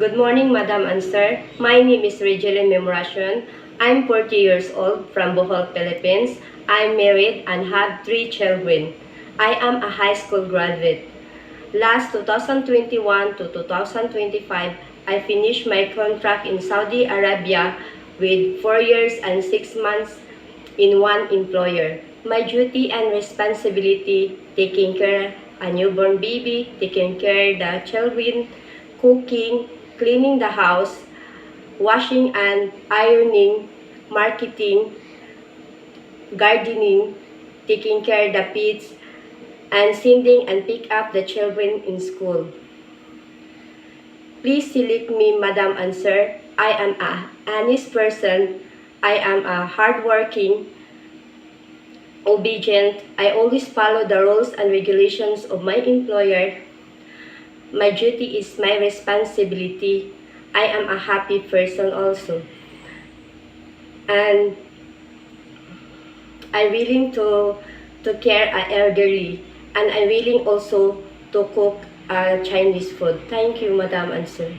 Good morning, Madam and Sir. My name is Regeline Memoracion. I'm 40 years old from Bohol, Philippines. I'm married and have 3 children. I am a high school graduate. Last 2021 to 2025, I finished my contract in Saudi Arabia with 4 years and 6 months in one employer. My duty and responsibility, taking care a newborn baby, taking care the children, cooking, cleaning the house, washing and ironing, marketing, gardening, taking care the pets, and sending and pick up the children in school. Please select me, Madam and Sir. I am a honest person. I am a hardworking, obedient. I always follow the rules and regulations of my employer. My duty is my responsibility. I am a happy person also. And I'm willing to care a elderly. And I'm willing also to cook Chinese food. Thank you, Madam and Sir.